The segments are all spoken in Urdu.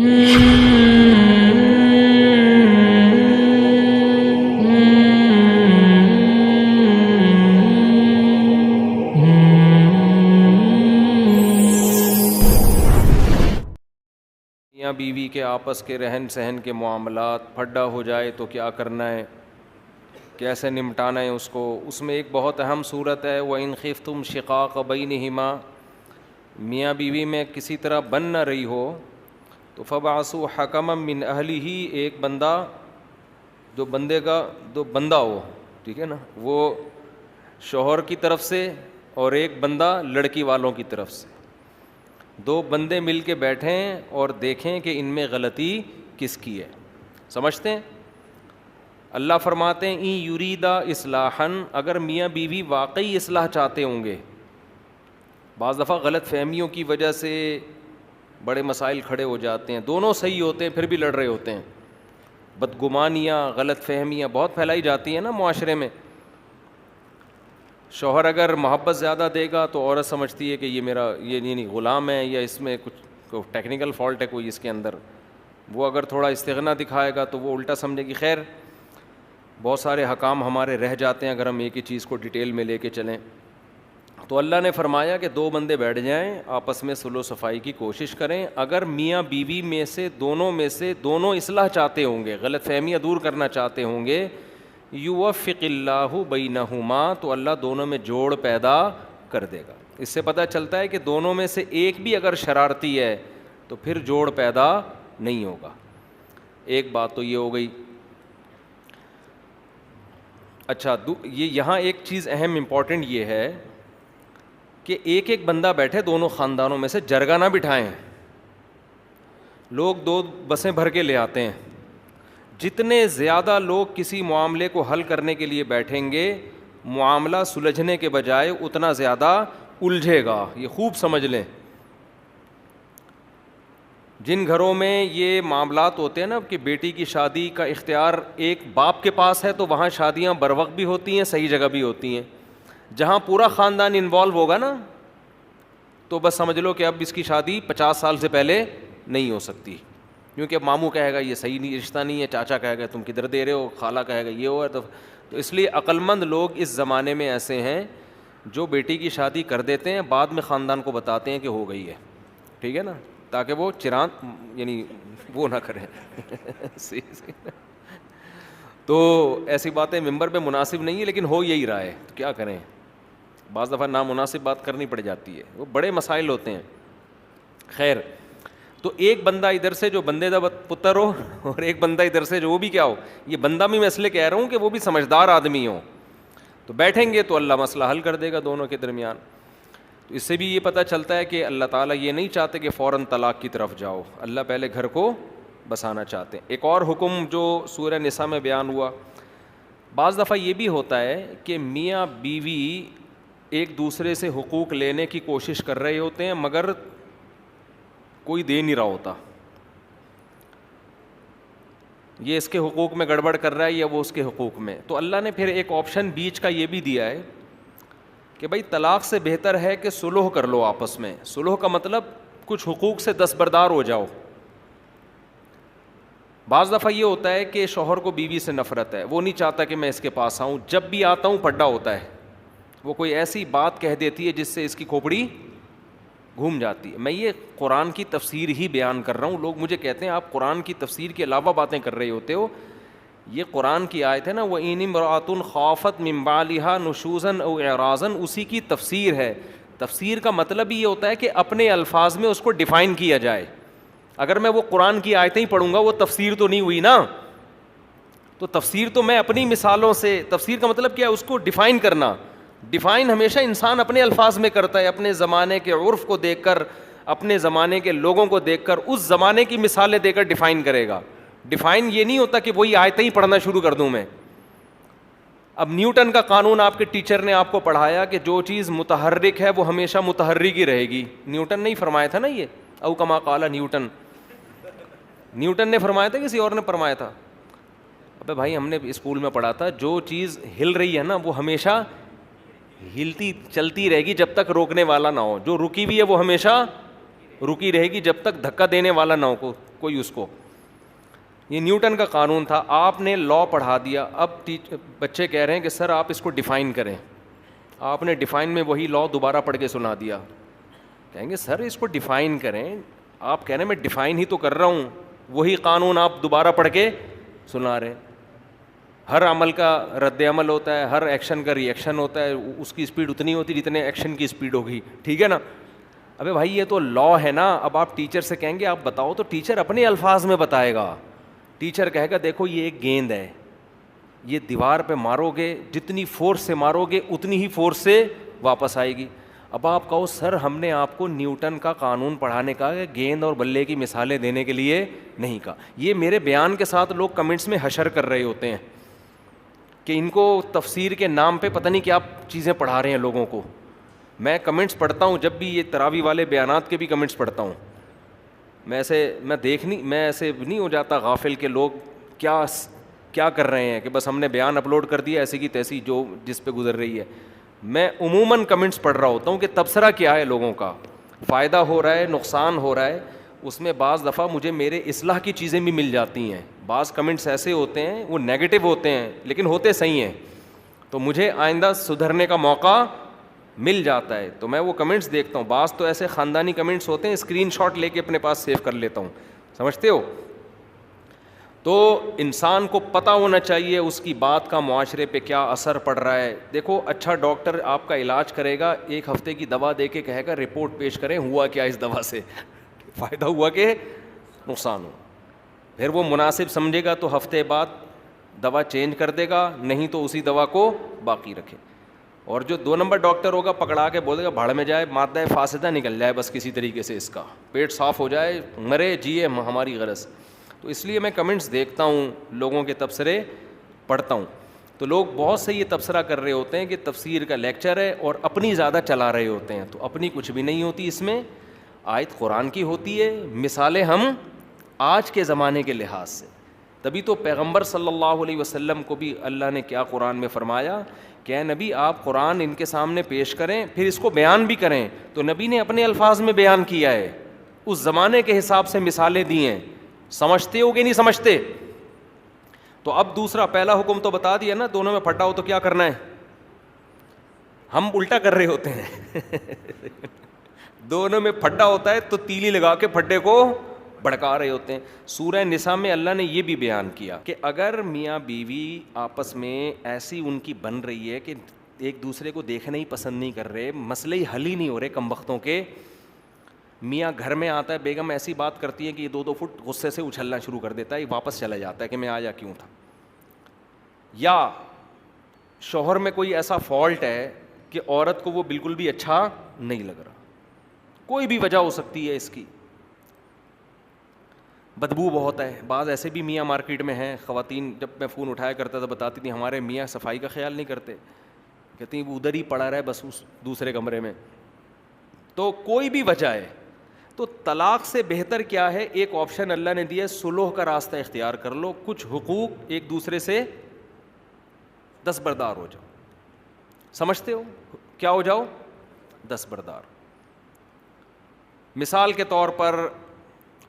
میاں بیوی کے آپس کے رہن سہن کے معاملات پھڈا ہو جائے تو کیا کرنا ہے، کیسے نمٹانا ہے اس کو. اس میں ایک بہت اہم صورت ہے وَإِنْ خِفْتُمْ شِقَاقَ بَيْنِهِمَا، میاں بیوی میں کسی طرح بن نہ رہی ہو تو فَبَعَثُوا حَكَمًا مِّنْ أَهْلِهِ، ایک بندہ جو بندے کا جو بندہ ہو، ٹھیک ہے نا، وہ شوہر کی طرف سے اور ایک بندہ لڑکی والوں کی طرف سے، دو بندے مل کے بیٹھیں اور دیکھیں کہ ان میں غلطی کس کی ہے. سمجھتے ہیں؟ اللہ فرماتے ہیں این یریدا اصلاحا، اگر میاں بیوی واقعی اصلاح چاہتے ہوں گے. بعض دفعہ غلط فہمیوں کی وجہ سے بڑے مسائل کھڑے ہو جاتے ہیں، دونوں صحیح ہوتے ہیں پھر بھی لڑ رہے ہوتے ہیں. بدگمانیاں، غلط فہمیاں بہت پھیلائی جاتی ہیں نا معاشرے میں. شوہر اگر محبت زیادہ دے گا تو عورت سمجھتی ہے کہ یہ میرا یہ نہیں غلام ہے، یا اس میں کچھ ٹیکنیکل فالٹ ہے کوئی اس کے اندر. وہ اگر تھوڑا استغنا دکھائے گا تو وہ الٹا سمجھے گی. خیر، بہت سارے حکام ہمارے رہ جاتے ہیں اگر ہم ایک ہی چیز کو ڈیٹیل میں لے کے چلیں. تو اللہ نے فرمایا کہ دو بندے بیٹھ جائیں، آپس میں صلح و صفائی کی کوشش کریں. اگر میاں بیوی میں سے دونوں اصلاح چاہتے ہوں گے، غلط فہمیاں دور کرنا چاہتے ہوں گے، یوفق اللہ بینہما، تو اللہ دونوں میں جوڑ پیدا کر دے گا. اس سے پتہ چلتا ہے کہ دونوں میں سے ایک بھی اگر شرارتی ہے تو پھر جوڑ پیدا نہیں ہوگا. ایک بات تو یہ ہو گئی. اچھا، یہاں ایک چیز اہم امپورٹنٹ یہ ہے کہ ایک ایک بندہ بیٹھے دونوں خاندانوں میں سے، جرگہ نہ بٹھائیں. لوگ دو بسیں بھر کے لے آتے ہیں. جتنے زیادہ لوگ کسی معاملے کو حل کرنے کے لیے بیٹھیں گے، معاملہ سلجھنے کے بجائے اتنا زیادہ الجھے گا. یہ خوب سمجھ لیں. جن گھروں میں یہ معاملات ہوتے ہیں نا کہ بیٹی کی شادی کا اختیار ایک باپ کے پاس ہے، تو وہاں شادیاں بروقت بھی ہوتی ہیں، صحیح جگہ بھی ہوتی ہیں. جہاں پورا خاندان انوالو ہوگا نا، تو بس سمجھ لو کہ اب اس کی شادی 50 سال سے پہلے نہیں ہو سکتی، کیونکہ اب ماموں کہے گا یہ صحیح نہیں، رشتہ نہیں ہے، چاچا کہے گا تم کدھر دے رہے ہو، خالہ کہے گا یہ ہو ہے. تو اس لیے عقلمند لوگ اس زمانے میں ایسے ہیں جو بیٹی کی شادی کر دیتے ہیں، بعد میں خاندان کو بتاتے ہیں کہ ہو گئی ہے، ٹھیک ہے نا، تاکہ وہ چراند یعنی وہ نہ کریں. تو ایسی باتیں ممبر پہ مناسب نہیں ہے، لیکن ہو یہی رہا ہے، تو کیا کریں. بعض دفعہ نامناسب بات کرنی پڑ جاتی ہے، وہ بڑے مسائل ہوتے ہیں. خیر، تو ایک بندہ ادھر سے جو بندے دا پتر ہو، اور ایک بندہ ادھر سے جو وہ بھی کیا ہو. یہ بندہ بھی میں اس لیے کہہ رہا ہوں کہ وہ بھی سمجھدار آدمی ہو. تو بیٹھیں گے تو اللہ مسئلہ حل کر دے گا دونوں کے درمیان. تو اس سے بھی یہ پتہ چلتا ہے کہ اللہ تعالیٰ یہ نہیں چاہتے کہ فوراً طلاق کی طرف جاؤ، اللہ پہلے گھر کو بسانا چاہتے ہیں. ایک اور حکم جو سورہ نساء میں بیان ہوا، بعض دفعہ یہ بھی ہوتا ہے کہ میاں بیوی ایک دوسرے سے حقوق لینے کی کوشش کر رہے ہوتے ہیں مگر کوئی دے نہیں رہا ہوتا. یہ اس کے حقوق میں گڑبڑ کر رہا ہے یا وہ اس کے حقوق میں. تو اللہ نے پھر ایک آپشن بیچ کا یہ بھی دیا ہے کہ بھائی طلاق سے بہتر ہے کہ صلح کر لو آپس میں. صلح کا مطلب کچھ حقوق سے دستبردار ہو جاؤ. بعض دفعہ یہ ہوتا ہے کہ شوہر کو بیوی سے نفرت ہے، وہ نہیں چاہتا کہ میں اس کے پاس آؤں، جب بھی آتا ہوں پڈا ہوتا ہے. وہ کوئی ایسی بات کہہ دیتی ہے جس سے اس کی کھوپڑی گھوم جاتی ہے. میں یہ قرآن کی تفسیر ہی بیان کر رہا ہوں. لوگ مجھے کہتے ہیں آپ قرآن کی تفسیر کے علاوہ باتیں کر رہے ہوتے ہو. یہ قرآن کی آیت ہے نا، وَإِنِ امْرَأَةٌ خَافَتْ مِنْ بَعْلِهَا نُشُوزًا أَوْ إِعْرَاضًا، اسی کی تفسیر ہے. تفسیر کا مطلب ہی یہ ہوتا ہے کہ اپنے الفاظ میں اس کو ڈیفائن کیا جائے. اگر میں وہ قرآن کی آیتیں ہی پڑھوں گا وہ تفسیر تو نہیں ہوئی نا. تو تفسیر تو میں اپنی مثالوں سے، تفسیر کا مطلب کیا ہے، اس کو ڈیفائن کرنا. ڈیفائن ہمیشہ انسان اپنے الفاظ میں کرتا ہے، اپنے زمانے کے عرف کو دیکھ کر، اپنے زمانے کے لوگوں کو دیکھ کر، اس زمانے کی مثالیں دے کر ڈیفائن کرے گا. ڈیفائن یہ نہیں ہوتا کہ وہی آیتیں ہی پڑھنا شروع کر دوں میں. اب نیوٹن کا قانون آپ کے ٹیچر نے آپ کو پڑھایا کہ جو چیز متحرک ہے وہ ہمیشہ متحرک ہی رہے گی. نیوٹن نے ہی فرمایا تھا نا یہ، او کما قال نیوٹن. نیوٹن نے فرمایا تھا کسی اور نے فرمایا تھا؟ ابے بھائی ہم نے اسکول میں پڑھا تھا جو چیز ہل رہی ہے نا وہ ہمیشہ ہلتی چلتی رہے گی جب تک روکنے والا نہ ہو. جو رکی ہوئی ہے وہ ہمیشہ رکی رہے گی جب تک دھکا دینے والا نہ ہو. کوئی اس کو. یہ نیوٹن کا قانون تھا, آپ نے لا پڑھا دیا, اب بچے کہہ رہے ہیں کہ سر آپ اس کو ڈیفائن کریں. آپ نے ڈیفائن میں وہی لا دوبارہ پڑھ کے سنا دیا. کہیں گے سر اس کو ڈیفائن کریں, آپ کہہ رہے ہیں میں ڈیفائن ہی تو کر رہا ہوں, وہی قانون آپ دوبارہ پڑھ کے سنا رہے ہیں. ہر عمل کا رد عمل ہوتا ہے, ہر ایکشن کا ری ایکشن ہوتا ہے, اس کی اسپیڈ اتنی ہوتی جتنے ایکشن کی اسپیڈ ہوگی, ٹھیک ہے نا. ابے بھائی یہ تو لا ہے نا. اب آپ ٹیچر سے کہیں گے آپ بتاؤ, تو ٹیچر اپنے الفاظ میں بتائے گا. ٹیچر کہے گا دیکھو یہ ایک گیند ہے, یہ دیوار پہ مارو گے, جتنی فورس سے مارو گے اتنی ہی فورس سے واپس آئے گی. اب آپ کہو سر ہم نے آپ کو نیوٹن کا قانون پڑھانے کا گیند اور بلے کی مثالیں دینے کے لیے نہیں کہا. یہ میرے بیان کے ساتھ لوگ کمنٹس میں حشر کر رہے ہوتے ہیں کہ ان کو تفسیر کے نام پہ پتہ نہیں کیا چیزیں پڑھا رہے ہیں لوگوں کو. میں کمنٹس پڑھتا ہوں, جب بھی یہ تراویح والے بیانات کے بھی کمنٹس پڑھتا ہوں, میں ایسے نہیں ہو جاتا غافل کہ لوگ کیا کر رہے ہیں کہ بس ہم نے بیان اپلوڈ کر دیا ایسی کی تیسی جو جس پہ گزر رہی ہے. میں عموماً کمنٹس پڑھ رہا ہوتا ہوں کہ تبصرہ کیا ہے, لوگوں کا فائدہ ہو رہا ہے, نقصان ہو رہا ہے. اس میں بعض دفعہ مجھے میرے اصلاح کی چیزیں بھی مل جاتی ہیں. بعض کمنٹس ایسے ہوتے ہیں وہ نیگیٹو ہوتے ہیں لیکن ہوتے صحیح ہیں, تو مجھے آئندہ سدھرنے کا موقع مل جاتا ہے, تو میں وہ کمنٹس دیکھتا ہوں. بعض تو ایسے خاندانی کمنٹس ہوتے ہیں, اسکرین شاٹ لے کے اپنے پاس سیو کر لیتا ہوں, سمجھتے ہو. تو انسان کو پتہ ہونا چاہیے اس کی بات کا معاشرے پہ کیا اثر پڑ رہا ہے. دیکھو اچھا ڈاکٹر آپ کا علاج کرے گا, 1 ہفتے کی دوا دے کے کہے گا رپورٹ پیش کریں ہوا کیا اس دوا سے, فائدہ ہوا کہ نقصان ہو. پھر وہ مناسب سمجھے گا تو ہفتے بعد دوا چینج کر دے گا, نہیں تو اسی دوا کو باقی رکھے. اور جو 2 نمبر ڈاکٹر ہوگا پکڑا کے بولے گا بھاڑ میں جائے, مادہ فاسدہ نکل جائے بس کسی طریقے سے, اس کا پیٹ صاف ہو جائے, مرے جیے ہماری غرض. تو اس لیے میں کمنٹس دیکھتا ہوں, لوگوں کے تبصرے پڑھتا ہوں. تو لوگ بہت سے یہ تبصرہ کر رہے ہوتے ہیں کہ تفسیر کا لیکچر ہے اور اپنی زیادہ چلا رہے ہوتے ہیں. تو اپنی کچھ بھی نہیں ہوتی اس میں, آیت قرآن کی ہوتی ہے, مثالیں ہم آج کے زمانے کے لحاظ سے. تبھی تو پیغمبر صلی اللہ علیہ وسلم کو بھی اللہ نے کیا قرآن میں فرمایا کہ اے نبی آپ قرآن ان کے سامنے پیش کریں پھر اس کو بیان بھی کریں. تو نبی نے اپنے الفاظ میں بیان کیا ہے, اس زمانے کے حساب سے مثالیں دی ہیں. سمجھتے ہو کہ نہیں سمجھتے؟ تو اب دوسرا, پہلا حکم تو بتا دیا نا, دونوں میں پھٹا ہو تو کیا کرنا ہے. ہم الٹا کر رہے ہوتے ہیں دونوں میں پھٹا ہوتا ہے تو تیلی لگا کے پھٹے کو بھڑکا رہے ہوتے ہیں. سورہ نساء میں اللہ نے یہ بھی بیان کیا کہ اگر میاں بیوی آپس میں ایسی ان کی بن رہی ہے کہ ایک دوسرے کو دیکھنا ہی پسند نہیں کر رہے, مسئلے ہی حل ہی نہیں ہو رہے کم وقتوں کے, میاں گھر میں آتا ہے, بیگم ایسی بات کرتی ہے کہ یہ 2 فٹ غصے سے اچھلنا شروع کر دیتا ہے, واپس چلا جاتا ہے کہ میں آیا کیوں تھا. یا شوہر میں کوئی ایسا فالٹ ہے کہ عورت کو وہ بالکل بھی اچھا نہیں لگ رہا, کوئی بھی وجہ ہو سکتی ہے اس کی, بدبو بہت ہے. بعض ایسے بھی میاں مارکیٹ میں ہیں, خواتین جب میں فون اٹھایا کرتا تھا بتاتی تھی ہمارے میاں صفائی کا خیال نہیں کرتے, کہتی ہیں وہ ادھر ہی پڑا رہا ہے بس اس دوسرے کمرے میں. تو کوئی بھی وجہ ہے, تو طلاق سے بہتر کیا ہے, ایک آپشن اللہ نے دیا, صلح کا راستہ اختیار کر لو, کچھ حقوق ایک دوسرے سے دستبردار ہو جاؤ. سمجھتے ہو کیا ہو جاؤ؟ دستبردار. مثال کے طور پر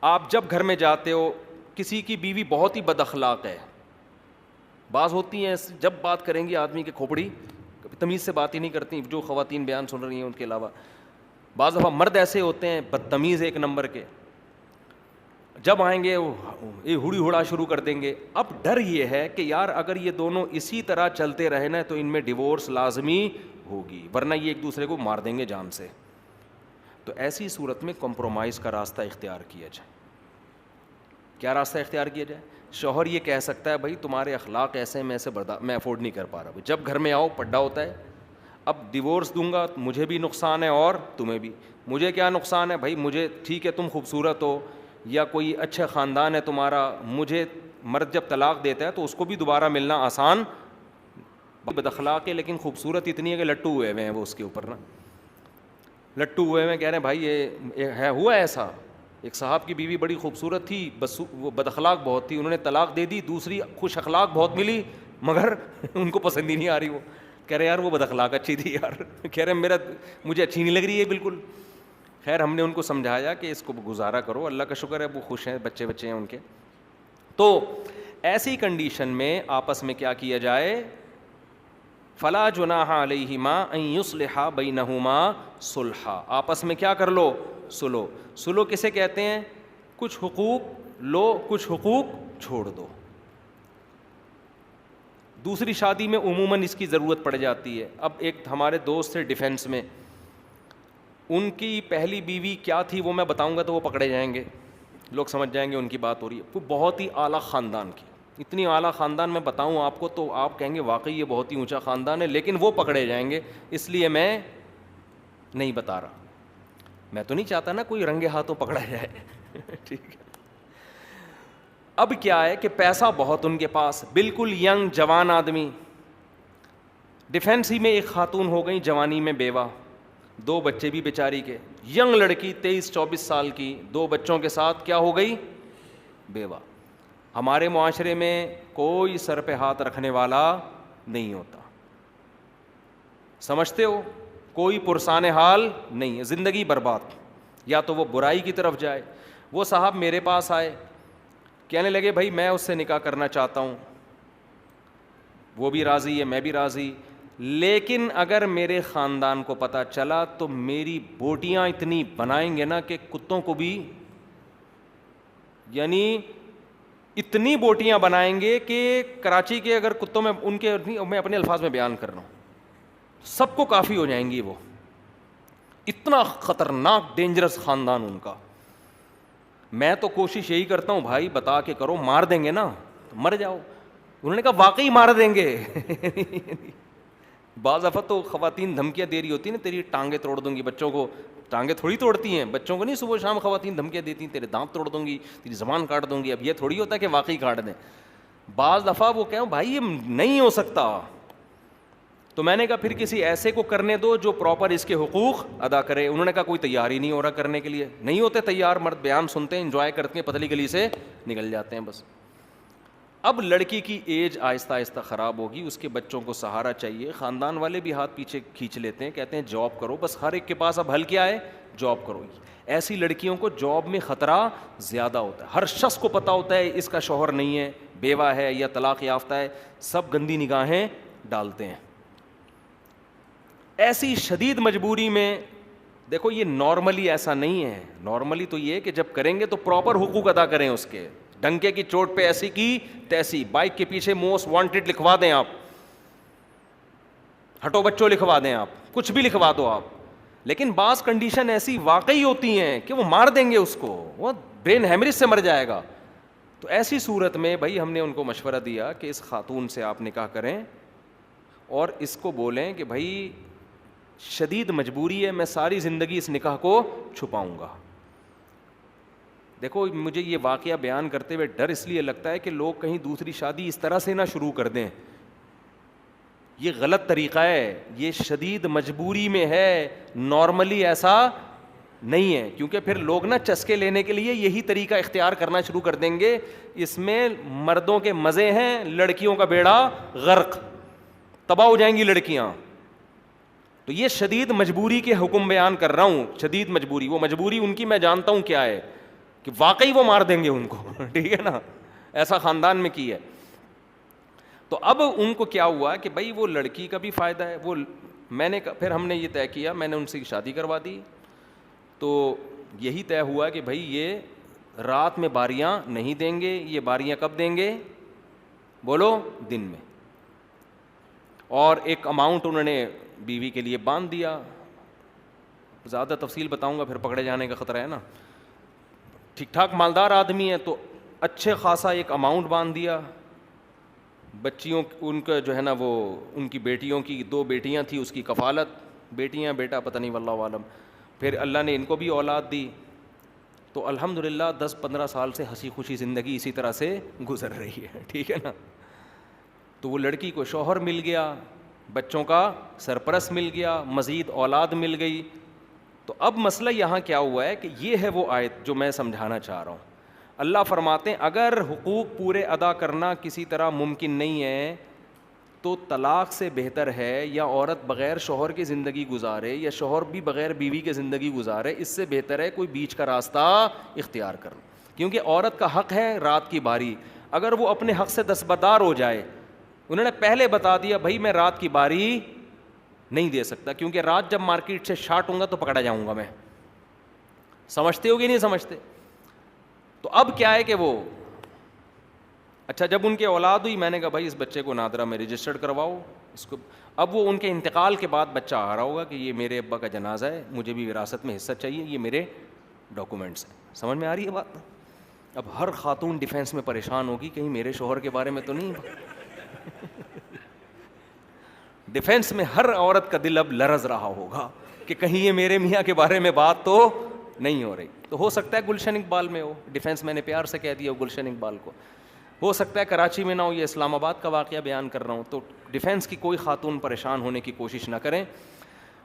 آپ جب گھر میں جاتے ہو, کسی کی بیوی بہت ہی بد اخلاق ہے, بعض ہوتی ہیں جب بات کریں گی آدمی کے کھوپڑی تمیز سے بات ہی نہیں کرتی, جو خواتین بیان سن رہی ہیں ان کے علاوہ. بعض دفعہ مرد ایسے ہوتے ہیں بدتمیز 1 نمبر کے, جب آئیں گے یہ ہوڑی ہوڑا شروع کر دیں گے. اب ڈر یہ ہے کہ یار اگر یہ دونوں اسی طرح چلتے رہے نا تو ان میں ڈیورس لازمی ہوگی, ورنہ یہ ایک دوسرے کو مار دیں گے جان سے. تو ایسی صورت میں کمپرومائز کا راستہ اختیار کیا جائے. کیا راستہ اختیار کیا جائے؟ شوہر یہ کہہ سکتا ہے بھائی تمہارے اخلاق ایسے ہیں, میں افورڈ نہیں کر پا رہا. جب گھر میں آؤ پڈا ہوتا ہے, اب ڈیورس دوں گا مجھے بھی نقصان ہے اور تمہیں بھی. مجھے کیا نقصان ہے بھائی, مجھے ٹھیک ہے تم خوبصورت ہو یا کوئی اچھا خاندان ہے تمہارا, مجھے مرد جب طلاق دیتا ہے تو اس کو بھی دوبارہ ملنا آسان. بد اخلاق ہے لیکن خوبصورت اتنی ہے کہ لٹو ہوئے ہوئے ہیں وہ اس کے اوپر نا, لٹو ہوئے ہوئے کہہ رہے ہیں بھائی یہ ہے. ہوا ایسا, ایک صاحب کی بیوی بڑی خوبصورت تھی, بس وہ بد اخلاق بہت تھی, انہوں نے طلاق دے دی, دوسری خوش اخلاق بہت ملی مگر ان کو پسند ہی نہیں آ رہی. وہ کہہ رہے یار وہ بد اخلاق اچھی تھی یار, کہہ رہے مجھے اچھی نہیں لگ رہی ہے بالکل. خیر ہم نے ان کو سمجھایا کہ اس کو گزارا کرو, اللہ کا شکر ہے وہ خوش ہیں, بچے بچے ہیں ان کے. تو ایسی کنڈیشن میں آپس میں کیا کیا جائے, فلا جناح علیہما ان یصلحا بینہما صلحا, آپس میں کیا کر لو, سلو. سلو کسے کہتے ہیں, کچھ حقوق لو کچھ حقوق چھوڑ دو. دوسری شادی میں عموماً اس کی ضرورت پڑ جاتی ہے. اب ایک ہمارے دوست تھے ڈیفینس میں, ان کی پہلی بیوی کیا تھی وہ میں بتاؤں گا تو وہ پکڑے جائیں گے, لوگ سمجھ جائیں گے ان کی بات ہو رہی ہے. وہ بہت ہی اعلیٰ خاندان کی, اتنی اعلیٰ خاندان میں بتاؤں آپ کو تو آپ کہیں گے واقعی یہ بہت ہی اونچا خاندان ہے, لیکن وہ پکڑے جائیں گے اس لیے میں نہیں بتا رہا. میں تو نہیں چاہتا نا کوئی رنگے ہاتھوں پکڑا جائے. ٹھیک ہے. اب کیا ہے کہ پیسہ بہت ان کے پاس, بالکل ینگ جوان آدمی. ڈیفینس ہی میں ایک خاتون ہو گئی جوانی میں بیوہ, 2 بچے بھی بیچاری کے. ینگ لڑکی 23-24 سال کی, 2 بچوں کے ساتھ کیا ہو گئی, بیوہ. ہمارے معاشرے میں کوئی سر پہ ہاتھ رکھنے والا نہیں ہوتا, سمجھتے ہو, کوئی پرسان حال نہیں ہے, زندگی برباد. یا تو وہ برائی کی طرف جائے. وہ صاحب میرے پاس آئے, کہنے لگے بھائی میں اس سے نکاح کرنا چاہتا ہوں, وہ بھی راضی ہے میں بھی راضی, لیکن اگر میرے خاندان کو پتہ چلا تو میری بوٹیاں اتنی بنائیں گے نا کہ کتوں کو بھی, یعنی اتنی بوٹیاں بنائیں گے کہ کراچی کے اگر کتوں میں ان کے, میں اپنے الفاظ میں بیان کر رہا ہوں, سب کو کافی ہو جائیں گی. وہ اتنا خطرناک ڈینجرس خاندان ان کا. میں تو کوشش یہی کرتا ہوں بھائی بتا کے کرو, مار دیں گے نا تو مر جاؤ. انہوں نے کہا واقعی مار دیں گے. بعض دفعہ تو خواتین دھمکیاں دے رہی ہوتی ہیں نا, تیری ٹانگیں توڑ دوں گی. بچوں کو ٹانگیں تھوڑی توڑتی ہیں, بچوں کو نہیں صبح شام خواتین دھمکیاں دیتی ہیں تیرے دانت توڑ دوں گی, تیری زبان کاٹ دوں گی. اب یہ تھوڑی ہوتا ہے کہ واقعی کاٹ دیں. بعض دفعہ وہ کہوں بھائی یہ نہیں ہو سکتا, تو میں نے کہا پھر کسی ایسے کو کرنے دو جو پراپر اس کے حقوق ادا کرے. انہوں نے کہا کوئی تیار ہی نہیں ہو رہا کرنے کے لیے. نہیں ہوتے تیار مرد, بیان سنتے ہیں انجوائے کرتے ہیں, پتلی گلی سے نکل جاتے ہیں بس. اب لڑکی کی ایج آہستہ آہستہ خراب ہوگی, اس کے بچوں کو سہارا چاہیے. خاندان والے بھی ہاتھ پیچھے کھینچ لیتے ہیں, کہتے ہیں جاب کرو. بس ہر ایک کے پاس اب حل کیا ہے, جاب کرو. ایسی لڑکیوں کو جاب میں خطرہ زیادہ ہوتا ہے. ہر شخص کو پتہ ہوتا ہے اس کا شوہر نہیں ہے, بیوہ ہے یا طلاق یافتہ ہے, سب گندی نگاہیں ڈالتے ہیں. ایسی شدید مجبوری میں دیکھو, یہ نارملی ایسا نہیں ہے. نارملی تو یہ ہے کہ جب کریں گے تو پراپر حقوق ادا کریں اس کے. ڈنکے کی چوٹ پہ ایسی کی تیسی, بائک کے پیچھے موسٹ وانٹیڈ لکھوا دیں آپ, ہٹو بچوں لکھوا دیں آپ, کچھ بھی لکھوا دو آپ. لیکن بعض کنڈیشن ایسی واقعی ہوتی ہیں کہ وہ مار دیں گے اس کو, وہ برین ہیمریج سے مر جائے گا. تو ایسی صورت میں بھائی ہم نے ان کو مشورہ دیا کہ اس خاتون سے آپ نکاح کریں اور اس کو بولیں کہ بھائی شدید مجبوری ہے, میں ساری زندگی اس نکاح کو چھپاؤں گا. دیکھو مجھے یہ واقعہ بیان کرتے ہوئے ڈر اس لیے لگتا ہے کہ لوگ کہیں دوسری شادی اس طرح سے نہ شروع کر دیں. یہ غلط طریقہ ہے, یہ شدید مجبوری میں ہے, نارملی ایسا نہیں ہے. کیونکہ پھر لوگ نا چسکے لینے کے لیے یہی طریقہ اختیار کرنا شروع کر دیں گے. اس میں مردوں کے مزے ہیں, لڑکیوں کا بیڑا غرق, تباہ ہو جائیں گی لڑکیاں. تو یہ شدید مجبوری کے حکم بیان کر رہا ہوں. شدید مجبوری, وہ مجبوری ان کی میں جانتا ہوں کیا ہے, کہ واقعی وہ مار دیں گے ان کو. ٹھیک ہے نا, ایسا خاندان میں کی ہے. تو اب ان کو کیا ہوا کہ بھائی وہ لڑکی کا بھی فائدہ ہے. وہ میں نے پھر ہم نے یہ طے کیا, میں نے ان سے شادی کروا دی. تو یہی طے ہوا کہ بھائی یہ رات میں باریاں نہیں دیں گے. یہ باریاں کب دیں گے بولو, دن میں. اور ایک اماؤنٹ انہوں نے بیوی کے لیے باندھ دیا. زیادہ تفصیل بتاؤں گا پھر پکڑے جانے کا خطرہ ہے نا. ٹھیک ٹھاک مالدار آدمی ہے تو اچھے خاصا ایک اماؤنٹ باندھ دیا. بچیوں ان کا جو ہے نا, وہ ان کی بیٹیوں کی 2 بیٹیاں تھیں, اس کی کفالت, بیٹیاں بیٹا پتہ نہیں واللہ عالم. پھر اللہ نے ان کو بھی اولاد دی. تو الحمدللہ 10-15 سال سے ہنسی خوشی زندگی اسی طرح سے گزر رہی ہے. ٹھیک ہے نا. تو وہ لڑکی کو شوہر مل گیا, بچوں کا سرپرست مل گیا, مزید اولاد مل گئی. تو اب مسئلہ یہاں کیا ہوا ہے کہ یہ ہے وہ آیت جو میں سمجھانا چاہ رہا ہوں. اللہ فرماتے ہیں اگر حقوق پورے ادا کرنا کسی طرح ممکن نہیں ہے تو طلاق سے بہتر ہے یا عورت بغیر شوہر کی زندگی گزارے یا شوہر بھی بغیر بیوی کے زندگی گزارے, اس سے بہتر ہے کوئی بیچ کا راستہ اختیار کر لو. کیونکہ عورت کا حق ہے رات کی باری, اگر وہ اپنے حق سے دستبردار ہو جائے, انہوں نے پہلے بتا دیا بھائی میں رات کی باری نہیں دے سکتا کیونکہ رات جب مارکیٹ سے شارٹ ہوں گا تو پکڑا جاؤں گا میں. سمجھتے ہو کہ نہیں سمجھتے؟ تو اب کیا ہے کہ وہ اچھا جب ان کے اولاد ہوئی, میں نے کہا بھائی اس بچے کو نادرہ میں رجسٹرڈ کرواؤ اس کو. اب وہ ان کے انتقال کے بعد بچہ آ رہا ہوگا کہ یہ میرے ابا کا جنازہ ہے, مجھے بھی وراثت میں حصہ چاہیے, یہ میرے ڈاکومنٹس ہیں. سمجھ میں آ رہی ہے بات؟ اب ہر خاتون ڈیفینس میں پریشان ہوگی کہیں میرے شوہر کے بارے میں تو نہیں. ڈیفینس میں ہر عورت کا دل اب لرز رہا ہوگا کہ کہیں یہ میرے میاں کے بارے میں بات تو نہیں ہو رہی. تو ہو سکتا ہے گلشن اقبال میں ہو ڈیفینس, میں نے پیار سے کہہ دیا گلشن اقبال کو. ہو سکتا ہے کراچی میں نہ ہو, یہ اسلام آباد کا واقعہ بیان کر رہا ہوں. تو ڈیفینس کی کوئی خاتون پریشان ہونے کی کوشش نہ کریں.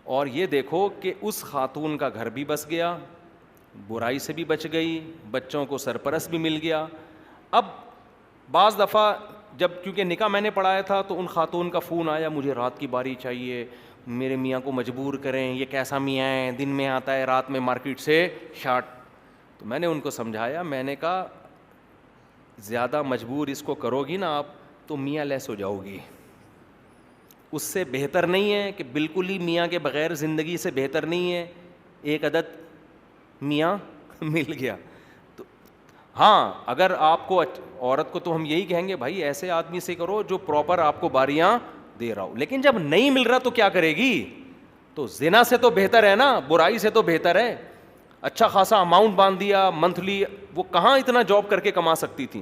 اور یہ دیکھو کہ اس خاتون کا گھر بھی بس گیا, برائی سے بھی بچ گئی, بچوں کو سرپرست بھی مل گیا. اب بعض دفعہ جب کیونکہ نکاح میں نے پڑھایا تھا تو ان خاتون کا فون آیا مجھے رات کی باری چاہیے, میرے میاں کو مجبور کریں, یہ کیسا میاں ہے دن میں آتا ہے رات میں مارکیٹ سے شارٹ. تو میں نے ان کو سمجھایا, میں نے کہا زیادہ مجبور اس کو کرو گی نا آپ تو میاں لیس ہو جاؤ گی. اس سے بہتر نہیں ہے کہ بالکل ہی میاں کے بغیر زندگی سے بہتر نہیں ہے ایک عدد میاں مل گیا. تو ہاں اگر آپ کو عورت کو تو ہم یہی کہیں گے بھائی ایسے آدمی سے کرو جو پراپر آپ کو باریاں دے رہا ہو, لیکن جب نہیں مل رہا تو کیا کرے گی؟ تو زنا سے تو بہتر ہے نا, برائی سے تو بہتر ہے. اچھا خاصا اماؤنٹ باندھ دیا منتھلی, وہ کہاں اتنا جاب کر کے کما سکتی تھی.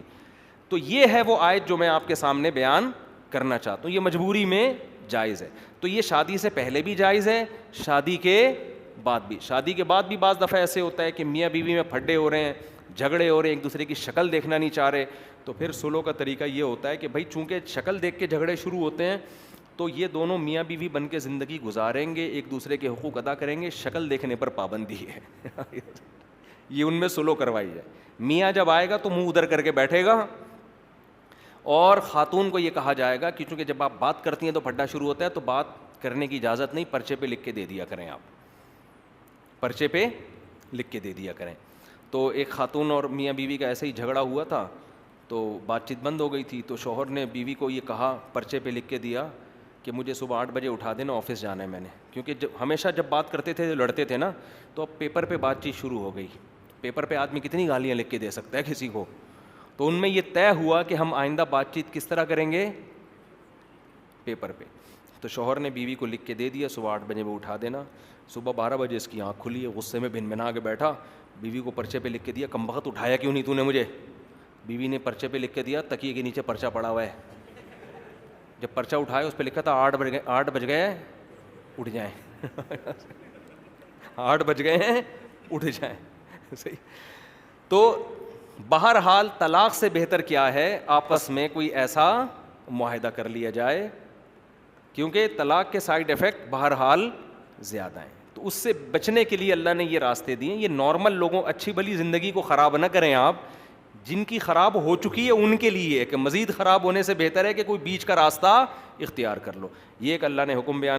تو یہ ہے وہ آیت جو میں آپ کے سامنے بیان کرنا چاہتا ہوں. یہ مجبوری میں جائز ہے. تو یہ شادی سے پہلے بھی جائز ہے, شادی کے بعد بھی. شادی کے بعد بھی بعض دفعہ ایسے ہوتا ہے کہ میاں بیوی میں پھڈے ہو رہے ہیں, جھگڑے ہو رہے ہیں, ایک دوسرے کی شکل دیکھنا نہیں چاہ رہے. تو پھر سلو کا طریقہ یہ ہوتا ہے کہ بھائی چونکہ شکل دیکھ کے جھگڑے شروع ہوتے ہیں تو یہ دونوں میاں بیوی بن کے زندگی گزاریں گے, ایک دوسرے کے حقوق ادا کریں گے, شکل دیکھنے پر پابندی ہے. یہ ان میں سلو کروائی جائے. میاں جب آئے گا تو منہ ادھر کر کے بیٹھے گا, اور خاتون کو یہ کہا جائے گا کہ چونکہ جب آپ بات کرتی ہیں تو پھڈا شروع ہوتا ہے تو بات کرنے کی اجازت نہیں, پرچے پہ لکھ کے دے دیا کریں, آپ پرچے پہ لکھ کے دے دیا کریں. تو ایک خاتون اور میاں بیوی کا ایسے ہی جھگڑا ہوا تھا تو بات چیت بند ہو گئی تھی. تو شوہر نے بیوی کو یہ کہا, پرچے پہ لکھ کے دیا کہ مجھے صبح 8 بجے اٹھا دینا, آفس جانا ہے میں نے. کیونکہ ہمیشہ جب بات کرتے تھے لڑتے تھے نا, تو اب پیپر پہ بات چیت شروع ہو گئی. پیپر پہ آدمی کتنی گالیاں لکھ کے دے سکتا ہے کسی کو. تو ان میں یہ طے ہوا کہ ہم آئندہ بات چیت کس طرح کریں گے, پیپر پہ. تو شوہر نے بیوی کو لکھ کے دے دیا صبح 8 بجے وہ اٹھا دینا. صبح 12 بجے اس کی آنکھ کھلی ہے, غصے میں بھن بھنا کے بیٹھا, بیوی کو پرچے پہ لکھ کے دیا, کمبخت اٹھایا کیوں نہیں تو نے مجھے. بیوی نے پرچے پہ لکھ کے دیا, تکیے کے نیچے پرچہ پڑا ہوا ہے. جب پرچہ اٹھایا اس پہ لکھا تھا 8 بج گئے اٹھ جائیں. 8 بج گئے ہیں اٹھ جائیں. صحیح. تو بہرحال طلاق سے بہتر کیا ہے, آپس میں کوئی ایسا معاہدہ کر لیا جائے, کیونکہ طلاق کے سائیڈ ایفیکٹ بہرحال زیادہ ہیں. تو اس سے بچنے کے لیے اللہ نے یہ راستے دیے. یہ نارمل لوگوں, اچھی بھلی زندگی کو خراب نہ کریں آپ, جن کی خراب ہو چکی ہے ان کے لیے کہ مزید خراب ہونے سے بہتر ہے کہ کوئی بیچ کا راستہ اختیار کر لو. یہ ایک اللہ نے حکم بیان